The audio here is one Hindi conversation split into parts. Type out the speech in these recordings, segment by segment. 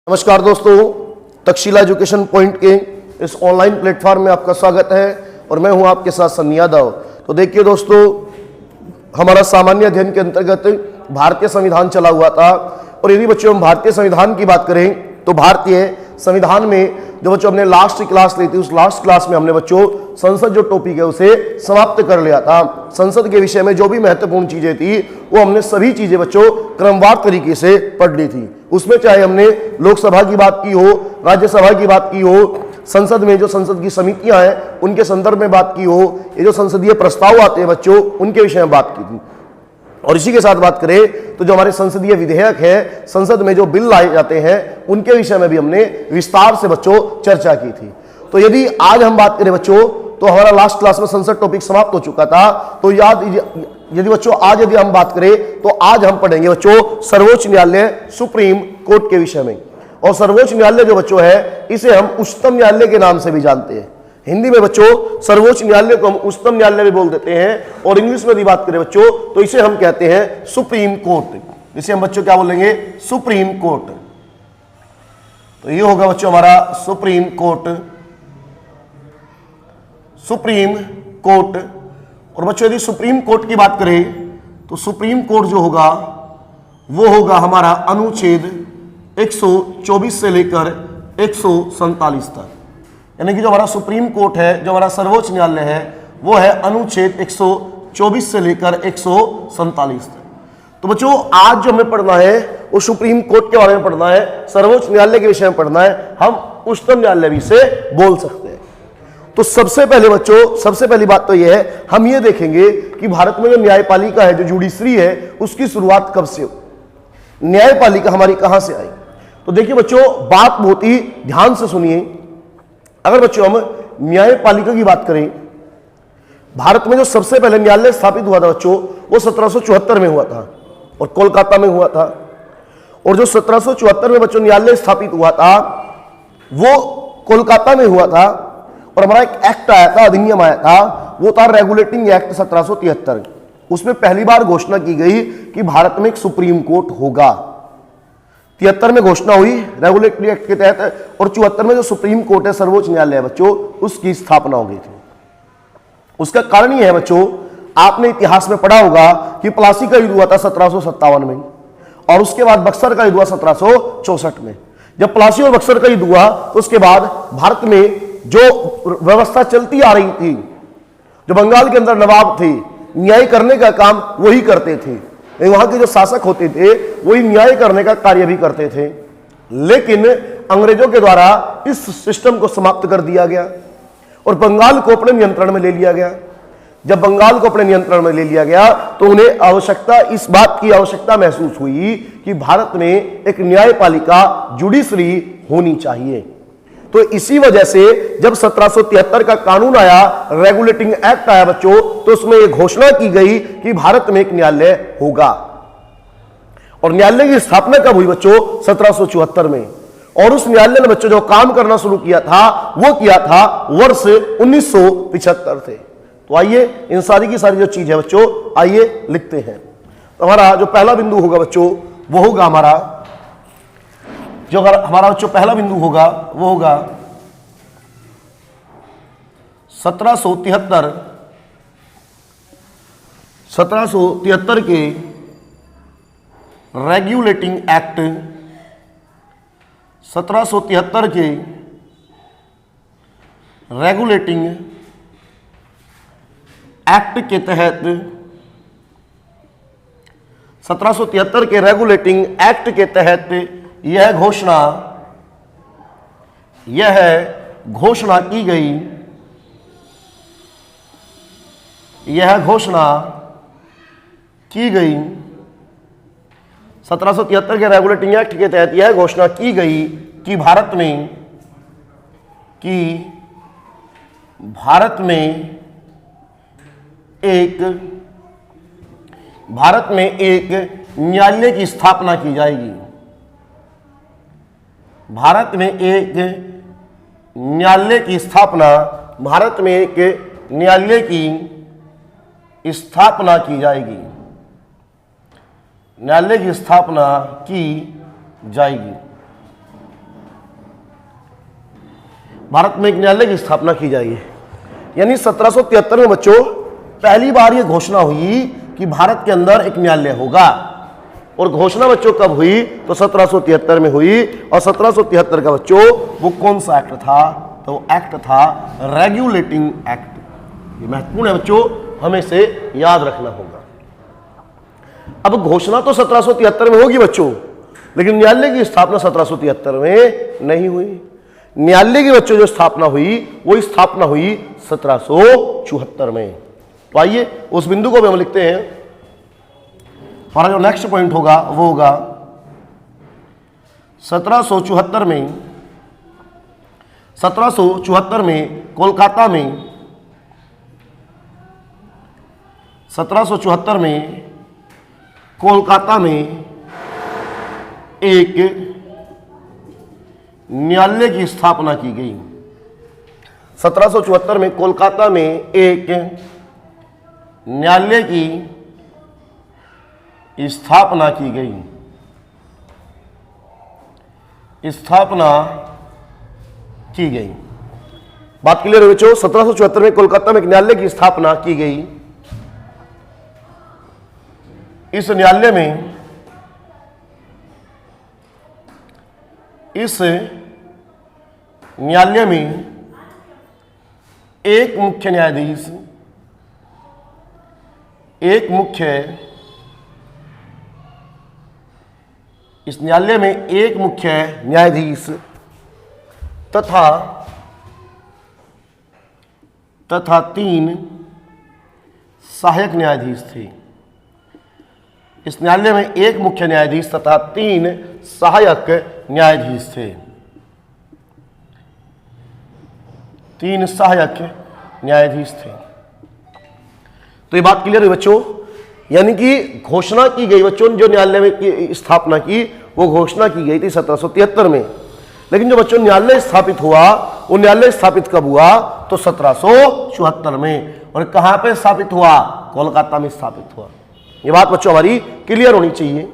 नमस्कार दोस्तों, तक्षशिला एजुकेशन पॉइंट के इस ऑनलाइन प्लेटफॉर्म में आपका स्वागत है और मैं हूं आपके साथ सन्नी यादव। तो देखिए दोस्तों, हमारा सामान्य अध्ययन के अंतर्गत भारतीय संविधान चला हुआ था और यदि बच्चों हम भारतीय संविधान की बात करें तो भारतीय संविधान में जो बच्चों हमने लास्ट क्लास ली थी, उस लास्ट क्लास में हमने बच्चों संसद जो टॉपिक है उसे समाप्त कर लिया था। संसद के विषय में जो भी महत्वपूर्ण चीजें थी वो हमने सभी चीजें बच्चों क्रमवार तरीके से पढ़ ली थी। उसमें चाहे हमने लोकसभा की बात की हो, राज्यसभा की बात की हो, संसद में जो संसद की समितियां हैं उनके संदर्भ में बात की हो, ये जो संसदीय प्रस्ताव आते हैं बच्चों उनके विषय में बात की थी। और इसी के साथ बात करें तो जो हमारे संसदीय विधेयक है, संसद में जो बिल लाए जाते हैं उनके विषय में भी हमने विस्तार से बच्चों चर्चा की थी। तो यदि आज हम बात करें बच्चों, तो हमारा लास्ट क्लास में संसद टॉपिक समाप्त हो चुका था, तो यदि बच्चों आज यदि हम बात करें तो आज हम पढ़ेंगे बच्चों सर्वोच्च न्यायालय सुप्रीम कोर्ट के विषय में। और सर्वोच्च न्यायालय जो बच्चों है इसे हम उच्चतम न्यायालय के नाम से भी जानते हैं। हिंदी में बच्चों सर्वोच्च न्यायालय को हम उच्चतम न्यायालय भी बोल देते हैं और इंग्लिश में यदि बात करें बच्चों तो इसे हम कहते हैं सुप्रीम कोर्ट। इसे हम बच्चों क्या बोलेंगे? Supreme court. तो ये होगा बच्चों हमारा सुप्रीम कोर्ट, सुप्रीम कोर्ट। और बच्चों यदि सुप्रीम कोर्ट की बात करें तो सुप्रीम कोर्ट जो होगा वो होगा हमारा अनुच्छेद 124 से लेकर 147 तक। यानी कि जो हमारा सुप्रीम कोर्ट है, जो हमारा सर्वोच्च न्यायालय है, वो है अनुच्छेद 124 से लेकर 147 तक। तो बच्चों आज जो हमें पढ़ना है वो सुप्रीम कोर्ट के बारे में पढ़ना है, सर्वोच्च न्यायालय के विषय में पढ़ना है। हम उच्चतम न्यायालय भी से बोल सकते हैं। तो सबसे पहले बच्चों, सबसे पहली बात तो यह है, हम ये देखेंगे कि भारत में जो न्यायपालिका है, जो जुडिशरी है, उसकी शुरुआत कब से हुई, न्यायपालिका हमारी कहां से आई। तो देखिए बच्चों, बात बहुत ही ध्यान से सुनिए। अगर बच्चों हम न्यायपालिका की बात करें, भारत में जो सबसे पहले न्यायालय स्थापित हुआ था बच्चों वो 1774 में हुआ था और कोलकाता में हुआ था। और जो 1774 में बच्चों न्यायालय स्थापित हुआ था वो कोलकाता में हुआ था। और हमारा एक एक्ट आया था, अधिनियम आया था, वो था रेगुलेटिंग एक्ट 1773। उसमें पहली बार घोषणा की गई कि भारत में एक सुप्रीम कोर्ट होगा। 73 में घोषणा हुई रेगुलेटरी एक्ट के तहत और 74 में जो सुप्रीम कोर्ट है, सर्वोच्च न्यायालय है बच्चों, उसकी स्थापना हो गई थी। उसका कारण यह है बच्चों, आपने इतिहास में पढ़ा होगा कि प्लासी का युद्ध हुआ था 1757 में और उसके बाद बक्सर का युद्ध हुआ 1764 में। जब प्लासी और बक्सर का युद्ध हुआ तो उसके बाद भारत में जो व्यवस्था चलती आ रही थी, जो बंगाल के अंदर नवाब थे, न्याय करने का काम वही करते थे, वहां के जो शासक होते थे वही न्याय करने का कार्य भी करते थे। लेकिन अंग्रेजों के द्वारा इस सिस्टम को समाप्त कर दिया गया और बंगाल को अपने नियंत्रण में ले लिया गया। जब बंगाल को अपने नियंत्रण में ले लिया गया तो उन्हें आवश्यकता, इस बात की आवश्यकता महसूस हुई कि भारत में एक न्यायपालिका, जुडिशरी होनी चाहिए। तो इसी वजह से जब 1773 का कानून आया, रेगुलेटिंग एक्ट आया बच्चों, तो उसमें यह घोषणा की गई कि भारत में एक न्यायालय होगा। और न्यायालय की स्थापना कब हुई बच्चों? 1774 में। और उस न्यायालय ने बच्चों जो काम करना शुरू किया था वो किया था वर्ष 1975 से। तो आइए इन सारी की सारी जो चीज है बच्चों, आइए लिखते हैं। तो हमारा जो पहला बिंदु होगा बच्चों वो होगा हमारा, जो अगर हमारा बच्चों पहला बिंदु होगा वो होगा 1773 के रेगुलेटिंग एक्ट, 1773 के रेगुलेटिंग एक्ट के तहत, 1773 के रेगुलेटिंग एक्ट के तहत यह घोषणा की गई, यह घोषणा की गई 1773 के रेगुलेटिंग एक्ट के तहत यह घोषणा की गई कि भारत में एक न्यायालय की स्थापना की जाएगी। भारत में एक न्यायालय की स्थापना, भारत में एक न्यायालय की स्थापना की जाएगी। न्यायालय की स्थापना की जाएगी। भारत में एक न्यायालय की स्थापना की जाएगी। यानी 1773 में बच्चों पहली बार यह घोषणा हुई कि भारत के अंदर एक न्यायालय होगा। और घोषणा बच्चों कब हुई? तो 1773 में हुई। और 1773 का बच्चों वो कौन सा एक्ट था? तो वो एक्ट था रेगुलेटिंग एक्ट। ये महत्वपूर्ण है बच्चों, हमें से याद रखना होगा। अब घोषणा तो 1773 में होगी बच्चों, लेकिन न्यायालय की स्थापना 1773 में नहीं हुई। न्यायालय की बच्चों जो स्थापना हुई वो स्थापना हुई 1774 में। तो आइए उस बिंदु को भी हम लिखते हैं। हमारा जो नेक्स्ट पॉइंट होगा वो होगा 1774 में कोलकाता में 1774 में कोलकाता में एक न्यायालय की स्थापना की गई। 1774 में कोलकाता में एक न्यायालय की स्थापना की गई। बात क्लियर है बच्चों? 1774 में कोलकाता में एक न्यायालय की स्थापना की गई। इस न्यायालय में एक मुख्य न्यायाधीश इस न्यायालय में एक मुख्य न्यायाधीश तथा 3 सहायक न्यायाधीश थे। इस न्यायालय में एक मुख्य न्यायाधीश तथा 3 सहायक न्यायाधीश थे। 3 सहायक न्यायाधीश थे। तो ये बात क्लियर है बच्चों? यानी कि घोषणा की गई बच्चों, जो न्यायालय में की स्थापना की वो घोषणा की गई थी 1773 में, लेकिन जो बच्चों न्यायालय स्थापित हुआ वो न्यायालय स्थापित कब हुआ? तो 1774 में। और कहां पे स्थापित हुआ? कोलकाता में स्थापित हुआ। ये बात बच्चों हमारी क्लियर होनी चाहिए।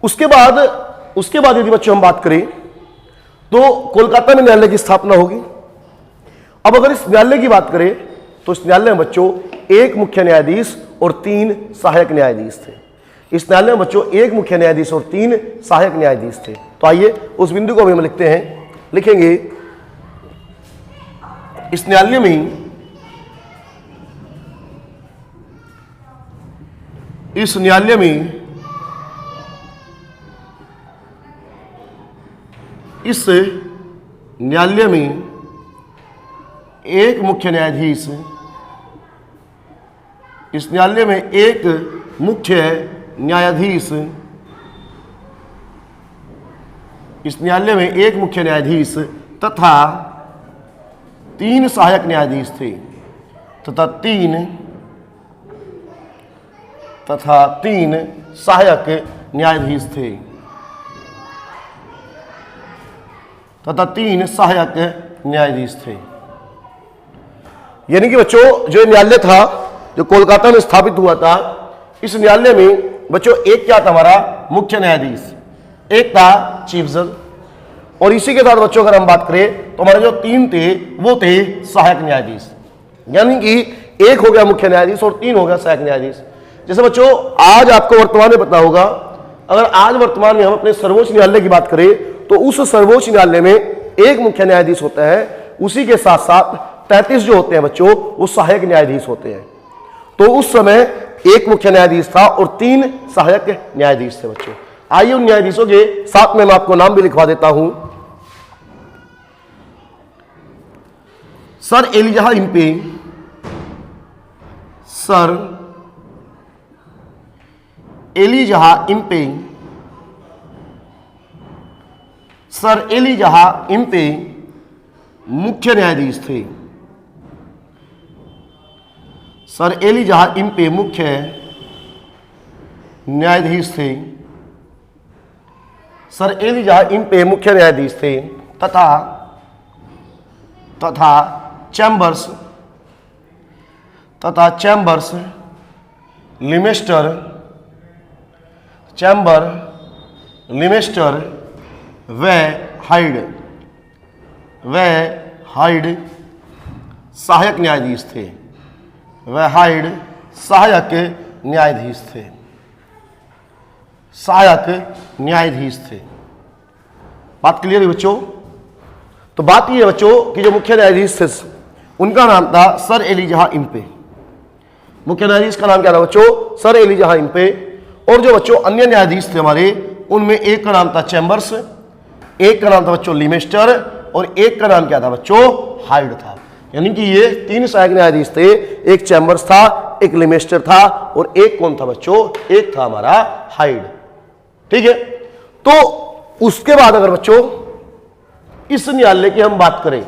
उसके बाद यदि बच्चों हम बात करें तो कोलकाता में न्यायालय की स्थापना होगी। अब अगर इस न्यायालय की बात करें तो इस न्यायालय में बच्चों एक मुख्य न्यायाधीश और 3 सहायक न्यायाधीश थे। इस न्यायालय में बच्चों एक मुख्य न्यायाधीश और 3 सहायक न्यायाधीश थे। तो आइए उस बिंदु को भी हम लिखते हैं, लिखेंगे इस न्यायालय में एक मुख्य न्यायाधीश तथा 3 सहायक न्यायाधीश थे। तथा तीन सहायक न्यायाधीश थे। यानी कि बच्चों जो न्यायालय था जो कोलकाता में स्थापित हुआ था, इस न्यायालय में बच्चों एक क्या था? हमारा मुख्य न्यायाधीश, एक था चीफ जज, और इसी के साथ बच्चों अगर हम बात करें तो हमारे जो 3 थे वो थे सहायक न्यायाधीश। यानी कि एक हो गया मुख्य न्यायाधीश और 3 हो गया सहायक न्यायाधीश। जैसे बच्चों आज आपको वर्तमान में पता होगा, अगर आज वर्तमान में हम अपने सर्वोच्च न्यायालय की बात करें तो उस सर्वोच्च न्यायालय में एक मुख्य न्यायाधीश होता है, उसी के साथ साथ 33 जो होते हैं बच्चों वो सहायक न्यायाधीश होते हैं। तो उस समय एक मुख्य न्यायाधीश था और 3 सहायक न्यायाधीश थे बच्चों। आइए उन न्यायाधीशों के साथ में मैं आपको नाम भी लिखवा देता हूं। Sir Elijah Impey, sir Elijah Impey मुख्य न्यायाधीश थे। सर एलिजाह इम्पे मुख्य न्यायाधीश थे। सर एलिजाह इम्पे मुख्य न्यायाधीश थे तथा चैम्बर्स लिमेस्टर व हाइड वह हाइड सहायक न्यायाधीश थे। वह हाइड सहायक न्यायाधीश थे। सहायक न्यायाधीश थे। बात क्लियर है बच्चों? तो बात ये है बच्चों कि जो मुख्य न्यायाधीश थे उनका नाम था सर एलिजा इम्पे। मुख्य न्यायाधीश का नाम क्या था बच्चों? Sir Elijah Impey. और जो बच्चों अन्य न्यायाधीश थे हमारे, उनमें एक का नाम था चैम्बर्स, एक का नाम था बच्चों लिमेस्टर, और एक का नाम क्या था बच्चों? हाइड था। यानी कि ये 3 सहायक न्यायाधीश थे। एक चैम्बर्स था, एक लिमेस्टर था, और एक कौन था बच्चों? एक था हमारा हाइड। ठीक है। तो उसके बाद अगर बच्चों इस न्यायालय की हम बात करें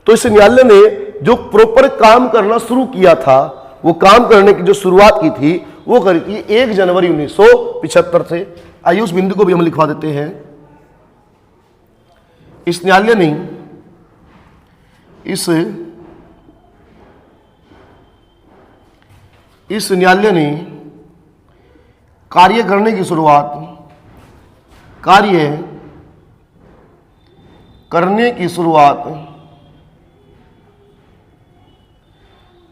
तो इस न्यायालय ने जो प्रॉपर काम करना शुरू किया था, वो काम करने की जो शुरुआत की थी वो करी थी 1 जनवरी 1975 से। आइए उस बिंदु को भी हम लिखवा देते हैं। इस न्यायालय ने इस न्यायालय ने कार्य करने की शुरुआत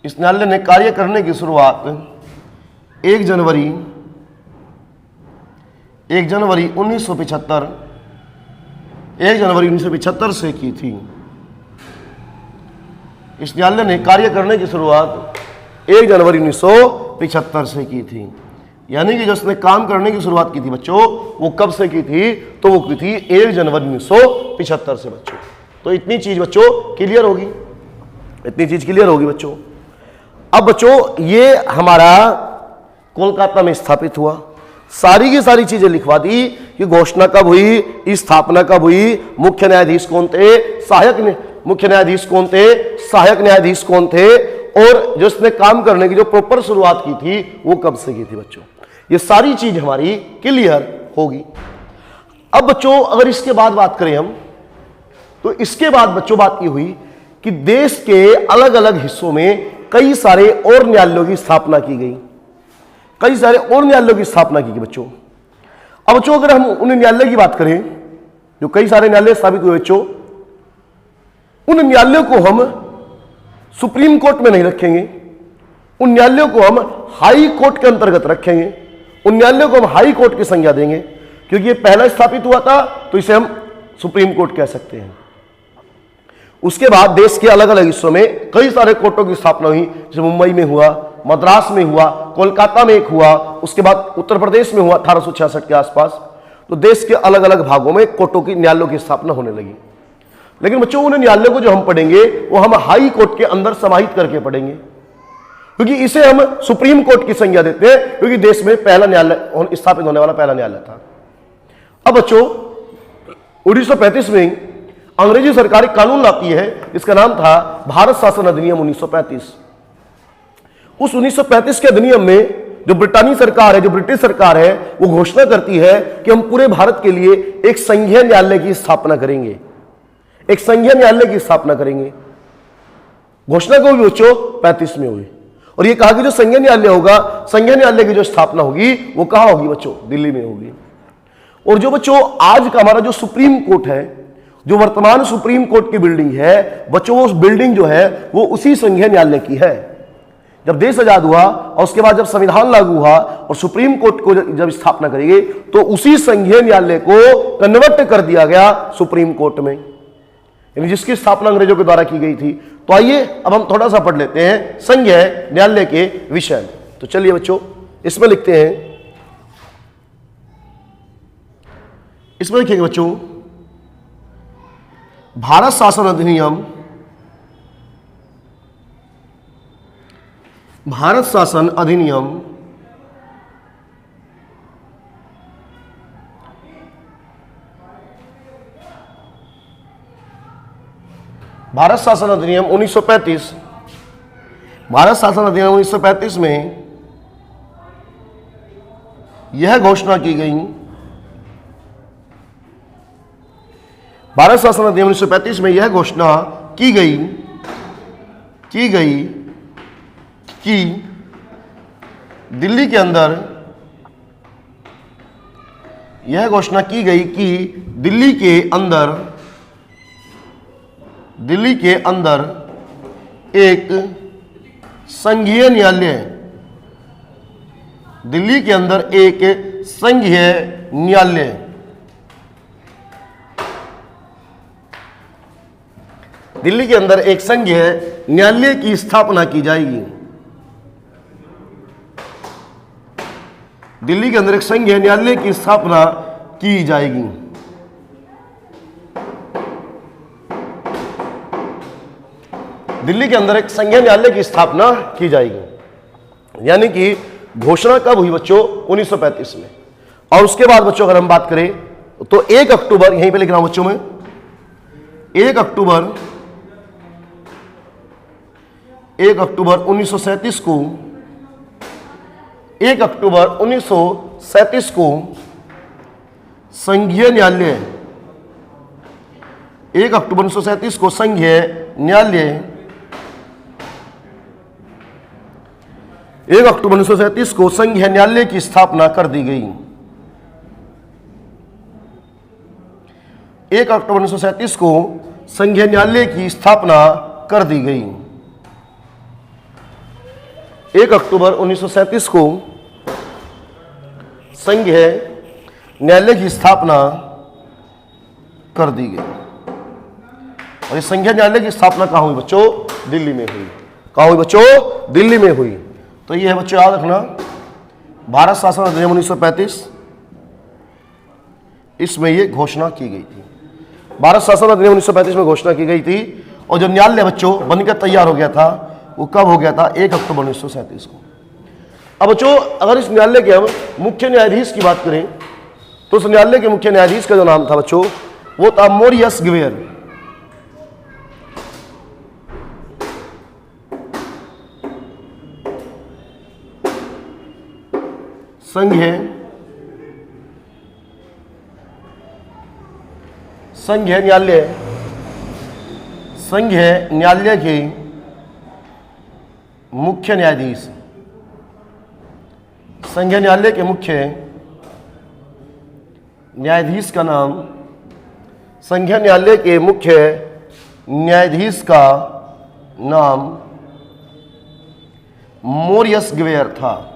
इस न्यायालय ने कार्य करने की शुरुआत 1 जनवरी 1975 से की थी। इस न्यायालय ने कार्य करने की शुरुआत 1 जनवरी 1975 से की थी। यानी कि जिसने काम करने की शुरुआत की थी बच्चों, वो कब से की थी? तो वो की थी 1 जनवरी 1975 से बच्चों। तो इतनी चीज बच्चों क्लियर होगी, बच्चों। अब बच्चों ये हमारा कोलकाता में स्थापित हुआ। सारी की सारी चीजें लिखवा दी कि घोषणा कब हुई, स्थापना कब हुई, मुख्य न्यायाधीश कौन थे, सहायक न्यायाधीश कौन थे, और जो इसने काम करने की जो प्रॉपर शुरुआत की थी वो कब से की थी बच्चों। ये सारी चीज हमारी क्लियर होगी। अब बच्चों अगर इसके बाद बात करें हम, तो इसके बाद बच्चों बात की हुई कि देश के अलग अलग हिस्सों में कई सारे और न्यायालयों की स्थापना की गई। बच्चों अब बच्चों अगर हम उन न्यायालय की बात करें जो कई सारे न्यायालय स्थापित हुए बच्चों, उन न्यायालयों को हम सुप्रीम कोर्ट में नहीं रखेंगे, उन न्यायालयों को हम हाई कोर्ट के अंतर्गत रखेंगे। उन न्यायालयों को हम हाई कोर्ट की संज्ञा देंगे, क्योंकि ये पहला स्थापित हुआ था तो इसे हम सुप्रीम कोर्ट कह सकते हैं। उसके बाद देश के अलग अलग हिस्सों में कई सारे कोर्टों की स्थापना हुई, जैसे मुंबई में हुआ, मद्रास में हुआ, कोलकाता में एक हुआ, उसके बाद उत्तर प्रदेश में हुआ 1866 के आसपास। तो देश के अलग अलग भागों में कोर्टों की, न्यायालयों की स्थापना होने लगी। लेकिन बच्चों उन न्यायालयों को जो हम पढ़ेंगे वो हम हाई कोर्ट के अंदर समाहित करके पढ़ेंगे, क्योंकि इसे हम सुप्रीम कोर्ट की संज्ञा देते हैं, क्योंकि देश में पहला न्यायालय स्थापित होने वाला पहला न्यायालय था। अब बच्चों 1935 में अंग्रेजी सरकार एक कानून लाती है, इसका नाम था भारत शासन अधिनियम 1935। उस 1935 के अधिनियम में जो ब्रिटानी सरकार है, जो ब्रिटिश सरकार है, वो घोषणा करती है कि हम पूरे भारत के लिए एक संघीय न्यायालय की स्थापना करेंगे, घोषणा को भी बच्चों 35 में हुई। और ये कहा कि जो संघीय न्यायालय होगा, संघीय न्यायालय की जो स्थापना होगी वो कहां होगी बच्चों? दिल्ली में होगी। और जो बच्चों आज का हमारा जो सुप्रीम कोर्ट है, जो वर्तमान सुप्रीम कोर्ट की बिल्डिंग है बच्चों, वो उस बिल्डिंग जो है वो उसी संघीय न्यायालय की है। जब देश आजाद हुआ और उसके बाद जब संविधान लागू हुआ और सुप्रीम कोर्ट को जब स्थापना करेगी, तो उसी संघीय न्यायालय को कन्वर्ट कर दिया गया सुप्रीम कोर्ट में, यानी जिसकी स्थापना अंग्रेजों के द्वारा की गई थी। तो आइए अब हम थोड़ा सा पढ़ लेते हैं संघीय न्यायालय के विषय में। तो चलिए बच्चों इसमें लिखते हैं, इसमें लिखेंगे बच्चों भारत शासन अधिनियम, भारत शासन अधिनियम भारत शासन अधिनियम 1935, भारत शासन अधिनियम 1935 में यह घोषणा की गई, भारत शासन अधिनियम 1935 में यह घोषणा की गई कि दिल्ली के अंदर, यह घोषणा की गई कि दिल्ली के अंदर दिल्ली के अंदर एक संघीय न्यायालय, दिल्ली के अंदर एक संघीय न्यायालय, दिल्ली के अंदर एक संघीय न्यायालय की स्थापना की जाएगी। दिल्ली के अंदर एक संघीय न्यायालय की स्थापना की जाएगी। दिल्ली के अंदर एक संघीय न्यायालय की स्थापना की जाएगी, यानी कि घोषणा कब हुई बच्चों? 1935 में। और उसके बाद बच्चों अगर हम बात करें तो 1 अक्टूबर, यहीं पे लिख रहा हूं बच्चों में, 1 अक्टूबर 1937 को, 1 अक्टूबर 1937 को संघीय न्यायालय, 1 अक्टूबर 1937 को संघीय न्यायालय, 1 अक्टूबर 1937 को संघीय न्यायालय की स्थापना कर दी गई। 1 अक्टूबर 1937 को संघीय न्यायालय की स्थापना कर दी गई। 1 अक्टूबर 1937 को संघीय न्यायालय की स्थापना कर दी गई। और इस संघीय न्यायालय की स्थापना कहां हुई बच्चों? दिल्ली में हुई। कहां हुई बच्चों? दिल्ली में हुई। तो ये है बच्चों, याद रखना, भारत शासन अधिनियम 1935, इसमें ये घोषणा की गई थी। भारत शासन अधिनियम 1935 में घोषणा की गई थी। और जो न्यायालय बच्चों बनकर तैयार हो गया था वो कब हो गया था? 1 अक्टूबर 1937 को। अब बच्चों अगर इस न्यायालय के हम मुख्य न्यायाधीश की बात करें तो उस न्यायालय के मुख्य न्यायाधीश का जो नाम था बच्चों वो था मोरियस ग्वेयर। संघीय न्यायालय के मुख्य न्यायाधीश, संघीय न्यायालय के मुख्य न्यायाधीश का नाम, संघीय न्यायालय के मुख्य न्यायाधीश का नाम मोरियस ग्वेयर था।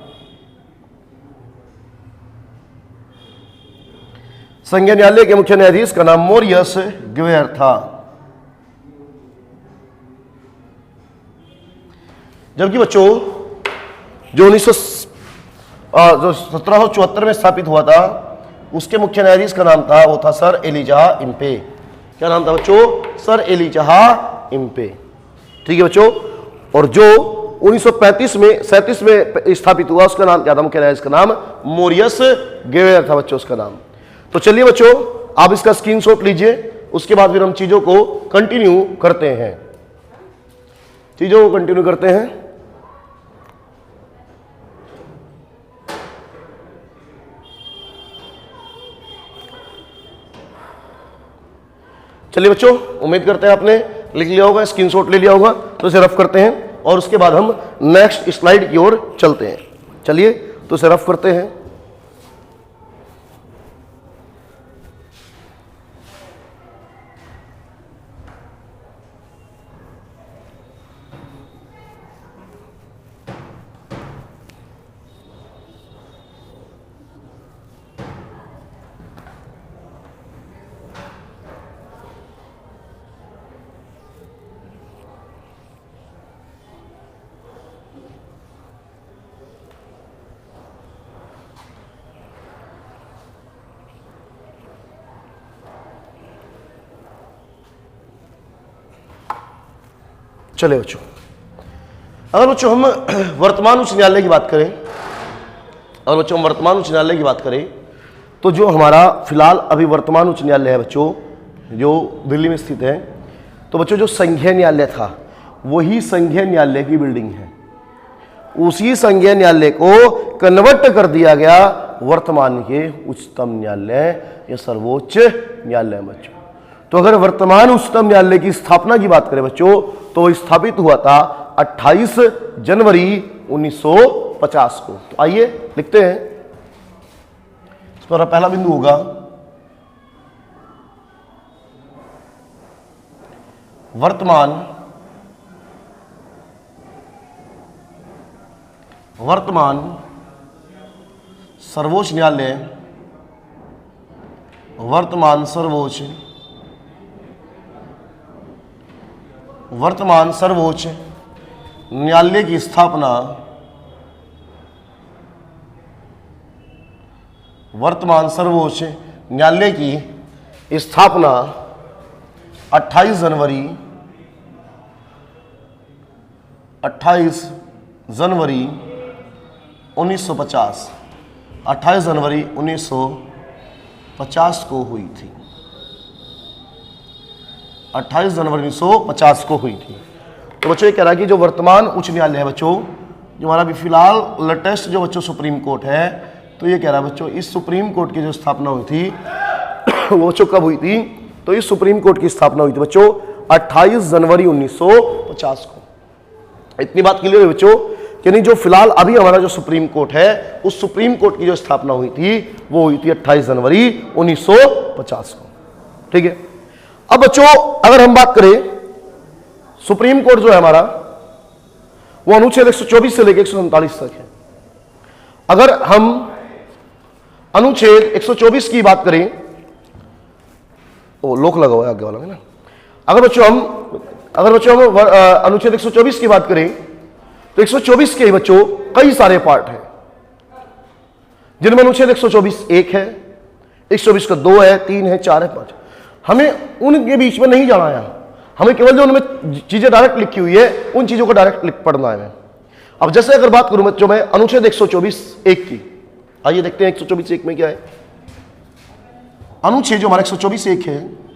संघीय न्यायालय के मुख्य न्यायाधीश का नाम मोरियस ग्वेयर था। जबकि बच्चों जो 1774 में स्थापित हुआ था उसके मुख्य न्यायाधीश का नाम था, वो था सर एलिजाह इम्पे। क्या नाम था बच्चों? Sir Elijah Impey. ठीक है बच्चों। और जो 1937 में स्थापित हुआ उसका नाम क्या था? मुख्य न्यायाधीश का नाम मोरियस ग्वेयर था बच्चों उसका नाम। तो चलिए बच्चों आप इसका स्क्रीनशॉट लीजिए, उसके बाद फिर हम चीजों को कंटिन्यू करते हैं। चलिए बच्चों, उम्मीद करते हैं आपने लिख लिया होगा, स्क्रीनशॉट ले लिया होगा। तो इसे रफ करते हैं और उसके बाद हम नेक्स्ट स्लाइड की ओर चलते हैं। चलिए तो इसे रफ करते हैं। चले बच्चों, अगर बच्चों हम वर्तमान उच्च न्यायालय की बात करें, तो जो हमारा फिलहाल अभी वर्तमान उच्च न्यायालय है बच्चों जो दिल्ली में स्थित है, तो बच्चों जो संघीय न्यायालय था वही संघीय न्यायालय की बिल्डिंग है। उसी संघीय न्यायालय को कन्वर्ट कर दिया गया वर्तमान के उच्चतम न्यायालय या सर्वोच्च न्यायालय बच्चों। तो अगर वर्तमान उच्चतम न्यायालय की स्थापना की बात करें बच्चों तो वो स्थापित हुआ था 28 जनवरी 1950 को। तो आइए लिखते हैं। इस पर पहला बिंदु होगा वर्तमान सर्वोच्च न्यायालय, वर्तमान सर्वोच्च न्यायालय की स्थापना, वर्तमान सर्वोच्च न्यायालय की स्थापना 28 जनवरी 1950 28 जनवरी 1950 को हुई थी। 28 जनवरी 1950 को हुई थी। तो बच्चों ये कह रहा है कि जो वर्तमान उच्च न्यायालय है बच्चों, जो हमारा अभी फिलहाल लेटेस्ट जो बच्चों सुप्रीम कोर्ट है, तो ये कह रहा है बच्चों इस सुप्रीम कोर्ट की जो स्थापना हुई थी वो बच्चों कब हुई थी? तो इस सुप्रीम कोर्ट की स्थापना हुई थी बच्चों 28 जनवरी 1950 को। इतनी बात क्लियर है बच्चों? यानी जो फिलहाल अभी हमारा जो सुप्रीम कोर्ट है, उस सुप्रीम कोर्ट की जो स्थापना हुई थी वो हुई थी 28 जनवरी 1950 को। ठीक है। अब बच्चों अगर हम बात करें सुप्रीम कोर्ट जो है हमारा, वो अनुच्छेद 124 से लेकर 147 तक है। अगर हम अनुच्छेद 124 की बात करें, लोक लगा हुआ है आगे वाला है ना। अगर बच्चों हम अनुच्छेद 124 की बात करें तो 124 के बच्चों कई सारे पार्ट हैं, जिनमें अनुच्छेद 124 1 है, 124 का 2 है, 3 है, 4 है, 5। हमें उनके बीच में नहीं जाना है, हमें केवल जो उनमें चीजें डायरेक्ट लिखी हुई है उन चीजों को डायरेक्ट पढ़ना है। अब जैसे अगर बात करूं बच्चों मैं अनुच्छेद 124 1 की, आइए देखते हैं 124 1 में क्या है। अनुच्छेद जो हमारा 124 1 है,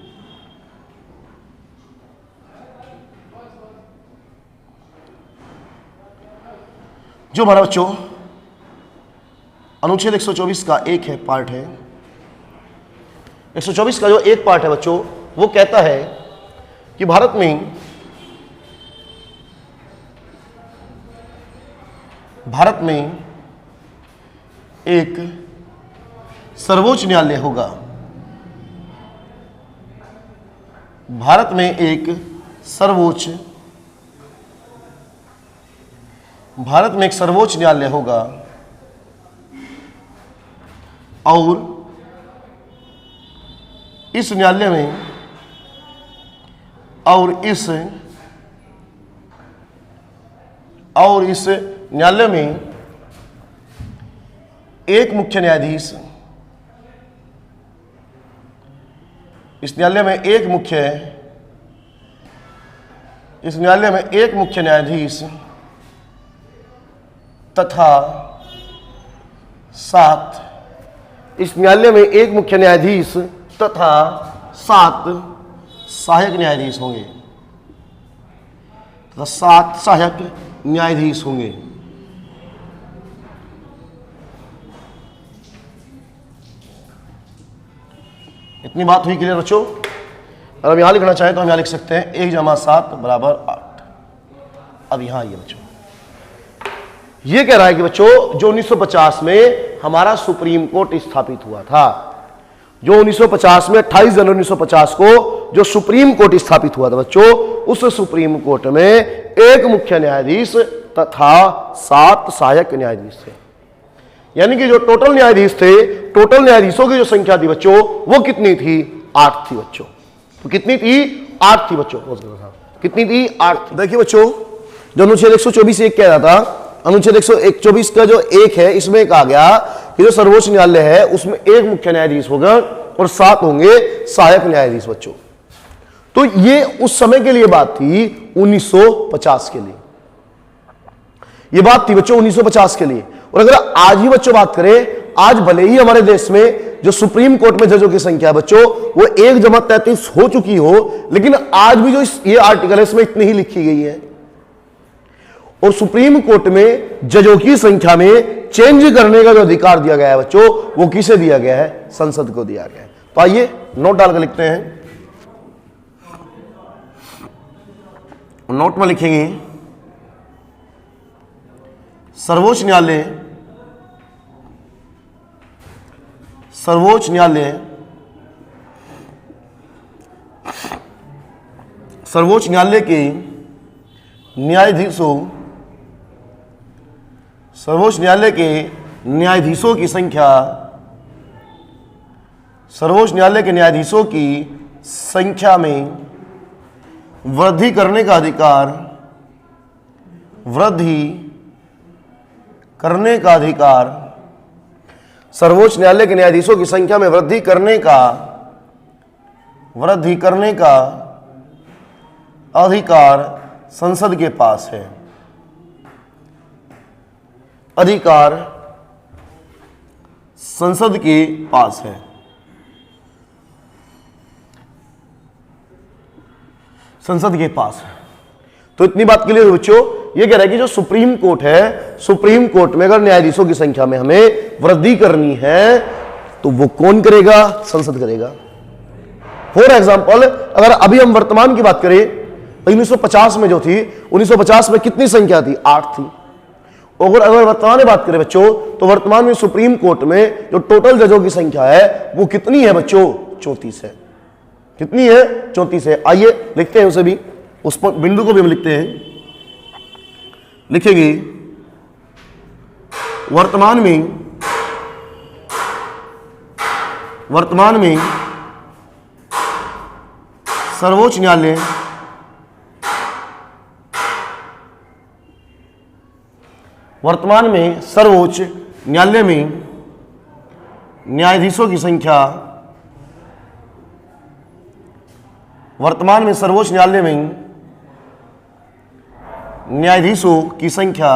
जो हमारा बच्चों अनुच्छेद 124 का एक है पार्ट है, 124 का जो एक पार्ट है बच्चों, वो कहता है कि भारत में एक सर्वोच्च न्यायालय होगा। भारत में एक सर्वोच्च न्यायालय होगा और इस न्यायालय में एक मुख्य न्यायाधीश, इस न्यायालय में एक मुख्य न्यायाधीश तथा 7 सहायक न्यायाधीश होंगे, तथा 7 सहायक न्यायाधीश होंगे। इतनी बात हुई क्लियर बच्चों? अगर हम यहां लिखना चाहें तो हम यहां लिख सकते हैं 1 + 7 = 8। अब यहां आइए बच्चों, ये कह रहा है कि बच्चों जो 1950 में हमारा सुप्रीम कोर्ट स्थापित हुआ था, जो 1950 में 28 जनवरी 1950 को जो सुप्रीम कोर्ट स्थापित हुआ था बच्चों, उस सुप्रीम कोर्ट में एक मुख्य न्यायाधीश तथा 7 सहायक न्यायाधीश थे। यानी कि जो टोटल न्यायाधीश थे, टोटल न्यायाधीशों की जो संख्या थी बच्चों, वो कितनी थी? 8 थी बच्चों। तो कितनी थी? 8 थी बच्चों। कितनी थी? 8 थी। देखिए बच्चों, जो अनुच्छेद 124 1 कह रहा था, अनुच्छेद 124 का जो 1 है, इसमें कहा गया कि जो सर्वोच्च न्यायालय है उसमें एक मुख्य न्यायाधीश होगा और 7 होंगे सहायक न्यायाधीश बच्चों। तो ये उस समय के लिए बात थी, 1950 के लिए ये बात थी बच्चों, 1950 के लिए। और अगर आज ही बच्चों बात करें, आज भले ही हमारे देश में जो सुप्रीम कोर्ट में जजों की संख्या है बच्चों वो 1+33 हो चुकी हो, लेकिन आज भी जो ये आर्टिकल है इसमें इतनी ही लिखी गई है। और सुप्रीम कोर्ट में जजों की संख्या में चेंज करने का जो अधिकार दिया गया है बच्चों, वो किसे दिया गया है? संसद को दिया गया है। तो आइए नोट डालकर लिखते हैं। नोट में लिखेंगे सर्वोच्च सर्वोच्च न्यायालय के न्यायाधीशों सर्वोच्च न्यायालय के न्यायाधीशों की संख्या सर्वोच्च न्यायालय के न्यायाधीशों की संख्या में वृद्धि करने का अधिकार सर्वोच्च न्यायालय के न्यायाधीशों की संख्या में वृद्धि करने का अधिकार संसद के पास है। अधिकार संसद के पास है। संसद के पास है। तो इतनी बात क्लियर है बच्चों। ये कह रहा है कि जो सुप्रीम कोर्ट है, सुप्रीम कोर्ट में अगर न्यायाधीशों की संख्या में हमें वृद्धि करनी है तो वो कौन करेगा? संसद करेगा। फॉर एग्जाम्पल अगर अभी हम वर्तमान की बात करें, 1950 में जो थी, 1950 में कितनी संख्या थी? 8 थी। अगर वर्तमान में बात करें बच्चों, तो वर्तमान में सुप्रीम कोर्ट में जो टोटल जजों की संख्या है वो कितनी है बच्चों? 34 है। कितनी है? 34 है। आइए लिखते हैं उसे भी, उस बिंदु को भी हम लिखते हैं। लिखेंगे वर्तमान में सर्वोच्च न्यायालय वर्तमान में सर्वोच्च न्यायालय में न्यायाधीशों की संख्या वर्तमान में सर्वोच्च न्यायालय में न्यायाधीशों की संख्या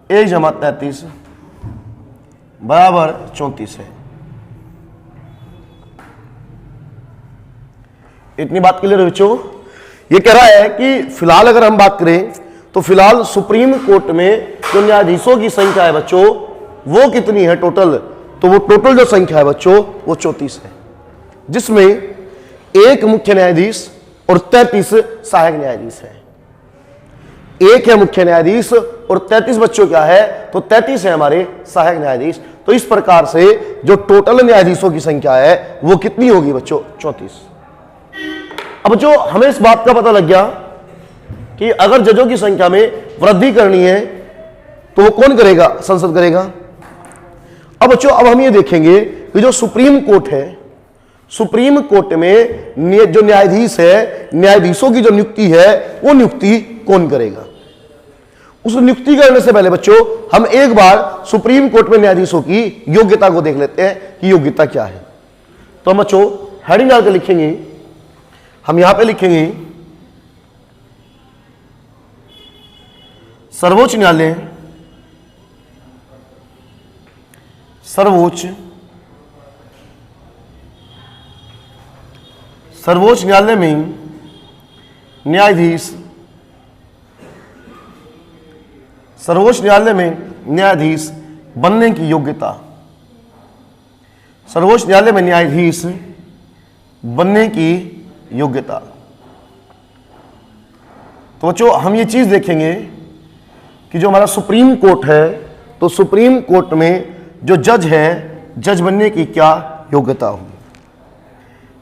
1+33 बराबर 34 है। इतनी बात क्लियर है बच्चों। ये कह रहा है कि फिलहाल अगर हम बात करें तो फिलहाल सुप्रीम कोर्ट में जो न्यायाधीशों की संख्या है बच्चों वो कितनी है टोटल? तो वो टोटल जो संख्या है बच्चों वो 34 है, जिसमें एक मुख्य न्यायाधीश और 33 सहायक न्यायाधीश है। एक है मुख्य न्यायाधीश और 33 बच्चों क्या है? तो 33 है हमारे सहायक न्यायाधीश। तो इस प्रकार से जो टोटल न्यायाधीशों की संख्या है वो कितनी होगी बच्चों? 34। अब जो हमें इस बात का पता लग गया कि अगर जजों की संख्या में वृद्धि करनी है तो वो कौन करेगा? संसद करेगा। अब बच्चों अब हम ये देखेंगे कि जो सुप्रीम कोर्ट है, सुप्रीम कोर्ट में जो न्यायाधीश है, न्यायाधीशों की जो नियुक्ति है वो नियुक्ति कौन करेगा? उस नियुक्ति करने से पहले बच्चों हम एक बार सुप्रीम कोर्ट में न्यायाधीशों की योग्यता को देख लेते हैं कि योग्यता क्या है। तो हम बच्चों हेडिंग डालकर लिखेंगे, हम यहां पे लिखेंगे सर्वोच्च न्यायालय में न्यायाधीश सर्वोच्च न्यायालय में न्यायाधीश बनने की योग्यता, सर्वोच्च न्यायालय में न्यायाधीश बनने की योग्यता। तो बच्चों हम ये चीज देखेंगे कि जो हमारा सुप्रीम कोर्ट है, तो सुप्रीम कोर्ट में जो जज है, जज बनने की क्या योग्यता होगी?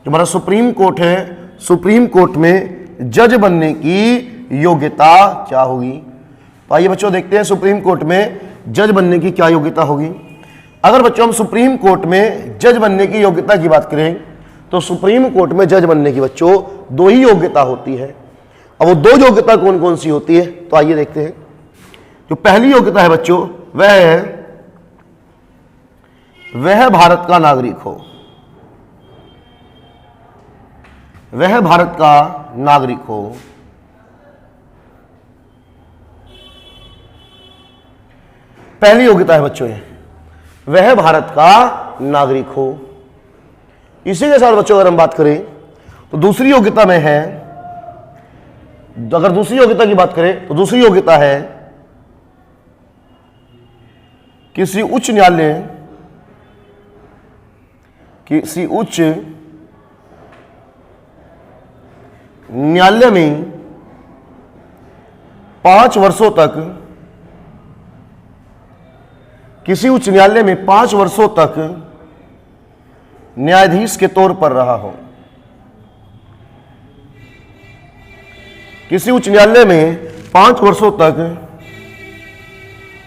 जो हमारा सुप्रीम कोर्ट है, सुप्रीम कोर्ट में जज बनने की योग्यता क्या होगी? तो आइए बच्चों देखते हैं सुप्रीम कोर्ट में जज बनने की क्या योग्यता होगी। अगर बच्चों हम सुप्रीम कोर्ट में जज बनने की योग्यता की बात करें तो सुप्रीम कोर्ट में जज बनने की बच्चों 2 ही योग्यता होती है। अब वो 2 योग्यता कौन कौन सी होती है? तो आइए देखते हैं। जो पहली योग्यता है बच्चों वह भारत का नागरिक हो, वह भारत का नागरिक हो। पहली योग्यता है बच्चों ये, वह भारत का नागरिक हो। इसी के साथ बच्चों अगर हम बात करें तो दूसरी योग्यता में है, अगर दूसरी योग्यता की बात करें तो दूसरी योग्यता है किसी उच्च न्यायालय में 5 वर्षों तक, किसी उच्च न्यायालय में 5 वर्षों तक न्यायाधीश के तौर पर रहा हो। किसी उच्च न्यायालय में 5 वर्षों तक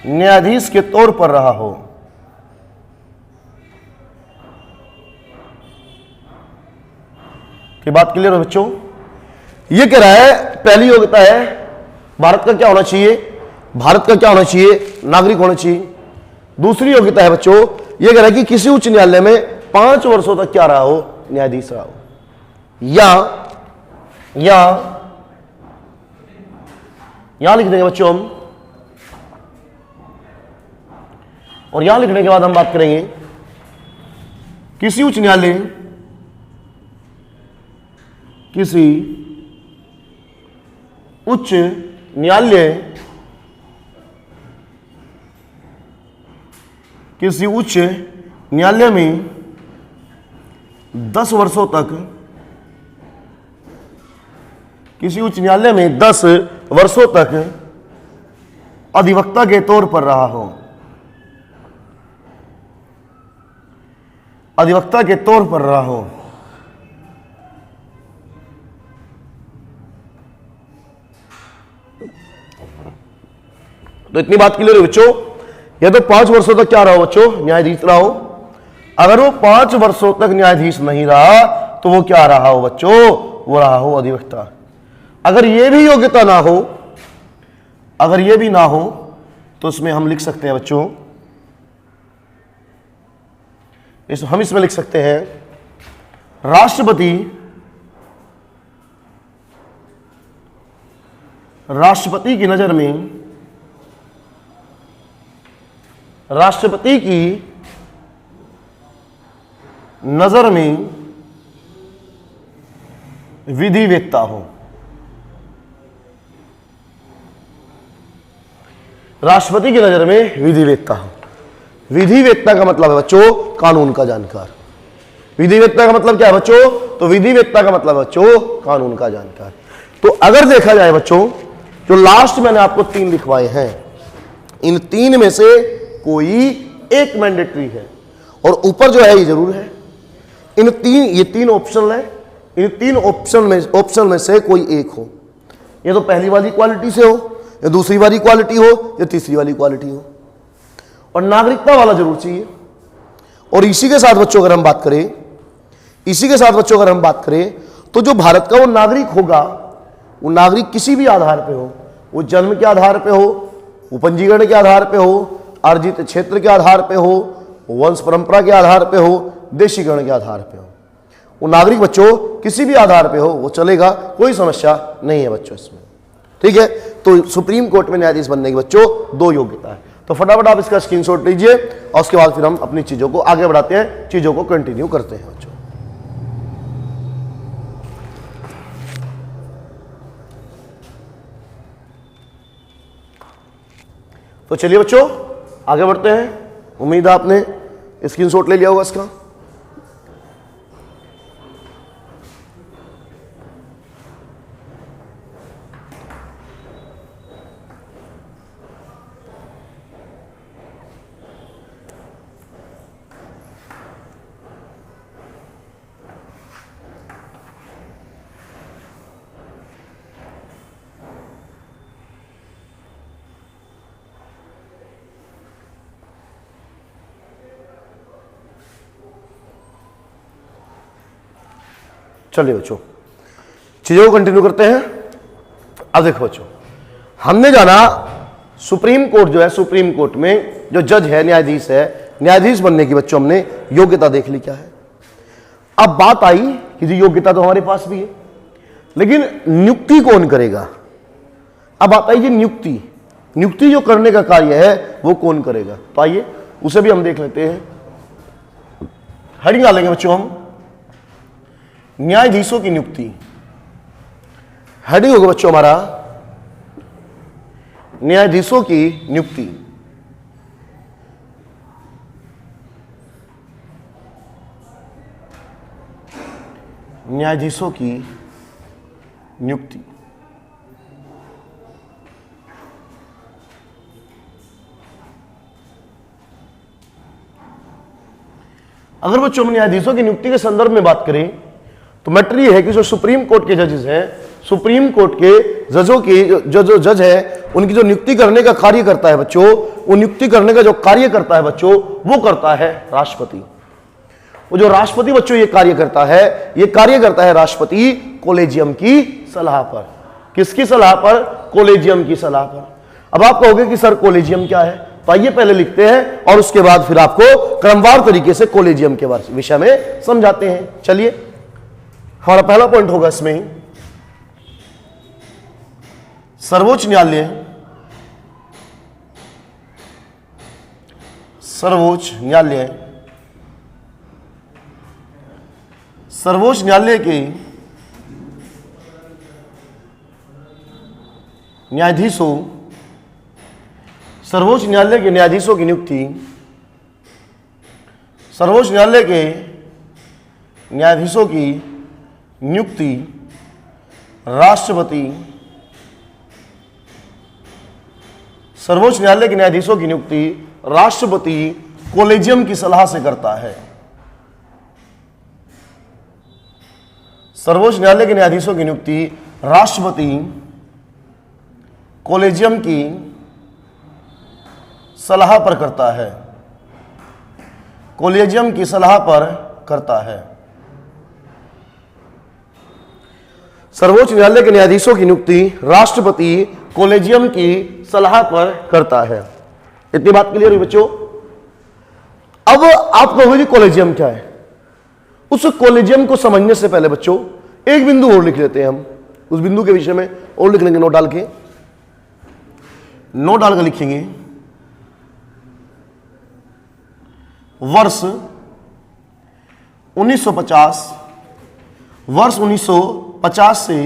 न्यायाधीश के तौर पर रहा हो। की बात क्लियर है बच्चों? ये कह रहा है पहली योग्यता है भारत का क्या होना चाहिए, भारत का क्या होना चाहिए, नागरिक होना चाहिए। दूसरी योग्यता है बच्चों ये कह रहा है कि किसी उच्च न्यायालय में 5 वर्षों तक क्या रहा हो, न्यायाधीश रहा हो। या यहां लिख देंगे बच्चों हम, और यहां लिखने के बाद हम बात करेंगे किसी उच्च न्यायालय, किसी उच्च न्यायालय, किसी उच्च न्यायालय में 10 वर्षों तक, किसी उच्च न्यायालय में 10 वर्षों तक अधिवक्ता के तौर पर रहा हो, अधिवक्ता के तौर पर रहा हो। तो इतनी बात क्लियर है बच्चों? या तो 5 वर्षों तक क्या रहा हो बच्चों, न्यायाधीश रहा हो। अगर वो 5 वर्षों तक न्यायाधीश नहीं रहा तो वो क्या रहा हो बच्चों, वो रहा हो अधिवक्ता। अगर ये भी योग्यता ना हो, अगर ये भी ना हो तो इसमें हम लिख सकते हैं बच्चों, हम इसमें लिख सकते हैं राष्ट्रपति, राष्ट्रपति की नजर में, राष्ट्रपति की नजर में विधिवेत्ता हो। राष्ट्रपति की नजर में विधिवेत्ता हो। विधिवेत्ता का मतलब है बच्चों कानून का जानकार। विधिवेत्ता का मतलब क्या है बच्चों? तो विधिवेत्ता का मतलब बच्चों कानून का जानकार। तो अगर देखा जाए बच्चों, जो लास्ट मैंने आपको 3 लिखवाए हैं, इन 3 में से कोई एक मैंडेटरी है और ऊपर जो है ये जरूर है। इन 3, ये 3 ऑप्शनल है, इन 3 ऑप्शन में से कोई एक हो। ये तो पहली वाली क्वालिटी से हो, या दूसरी वाली क्वालिटी हो, या तीसरी वाली क्वालिटी हो, और नागरिकता वाला जरूर चाहिए। और इसी के साथ बच्चों अगर हम बात करें, इसी के साथ बच्चों अगर हम बात करें तो जो भारत का वो नागरिक होगा, वो नागरिक किसी भी आधार पे हो, वो जन्म के आधार पे हो, वो पंजीकरण के आधार पे हो, अर्जित क्षेत्र के आधार पे हो, वंश परंपरा के आधार पे हो, देशीकरण के आधार पे हो, वो नागरिक बच्चों किसी भी आधार पे हो वो चलेगा, कोई समस्या नहीं है बच्चों इसमें। ठीक है, तो सुप्रीम कोर्ट में न्यायाधीश बनने की बच्चों 2 योग्यता है। तो फटाफट आप इसका स्क्रीनशॉट लीजिए और उसके बाद फिर हम अपनी चीजों को आगे बढ़ाते हैं, चीजों को कंटिन्यू करते हैं बच्चों। तो चलिए बच्चों आगे बढ़ते हैं। उम्मीद है आपने स्क्रीनशॉट ले लिया होगा इसका। चलिए बच्चों चीजों को कंटिन्यू करते हैं। अब देखो बच्चों, हमने जाना सुप्रीम कोर्ट जो है, सुप्रीम कोर्ट में जो जज है, न्यायाधीश है, न्यायाधीश बनने की बच्चों हमने योग्यता देख ली क्या है। अब बात आई कि जी योग्यता तो हमारे पास भी है, लेकिन नियुक्ति कौन करेगा। अब बात आई जी नियुक्ति, नियुक्ति जो करने का कार्य है वो कौन करेगा। तो आइए उसे भी हम देख लेते हैं। हेडिंग डालेंगे बच्चों हम न्यायाधीशों की नियुक्ति। हेडिंग होगा बच्चों हमारा न्यायाधीशों की नियुक्ति। न्यायाधीशों की नियुक्ति। अगर बच्चों हम न्यायाधीशों की नियुक्ति के संदर्भ में बात करें तो मैटर ये है कि जो सुप्रीम कोर्ट के जजेस हैं, सुप्रीम कोर्ट के जजों की जो जज है उनकी जो नियुक्ति करने का कार्य करता है बच्चों, वो नियुक्ति करने का जो कार्य करता है बच्चों, वो करता है राष्ट्रपति। वो जो राष्ट्रपति बच्चों ये कार्य करता है, ये कार्य करता है राष्ट्रपति कोलेजियम की सलाह पर। किसकी सलाह पर? कोलेजियम की सलाह पर। अब आप कहोगे कि सर कोलेजियम क्या है, तो आइए पहले लिखते हैं और उसके बाद फिर आपको क्रमवार तरीके से कोलेजियम के विषय में समझाते हैं। चलिए, हमारा पहला पॉइंट होगा इसमें सर्वोच्च न्यायालय, सर्वोच्च न्यायालय, सर्वोच्च न्यायालय के न्यायाधीशों, सर्वोच्च न्यायालय के न्यायाधीशों की नियुक्ति, सर्वोच्च न्यायालय के न्यायाधीशों की नियुक्ति राष्ट्रपति, सर्वोच्च न्यायालय के न्यायाधीशों की नियुक्ति राष्ट्रपति कोलेजियम की सलाह से करता है। सर्वोच्च न्यायालय के न्यायाधीशों की नियुक्ति राष्ट्रपति कोलेजियम की सलाह पर करता है, कोलेजियम की सलाह पर करता है। सर्वोच्च न्यायालय के न्यायाधीशों की नियुक्ति राष्ट्रपति कोलेजियम की सलाह पर करता है। इतनी बात क्लियर हुई बच्चों? अब आप कहोगे कोलेजियम क्या है? उस कोलेजियम को समझने से पहले बच्चों एक बिंदु और लिख लेते हैं हम, उस बिंदु के विषय में और लिख लेंगे, नोट डाल के, नोट डालकर लिखेंगे वर्ष 1950, वर्ष 1950 से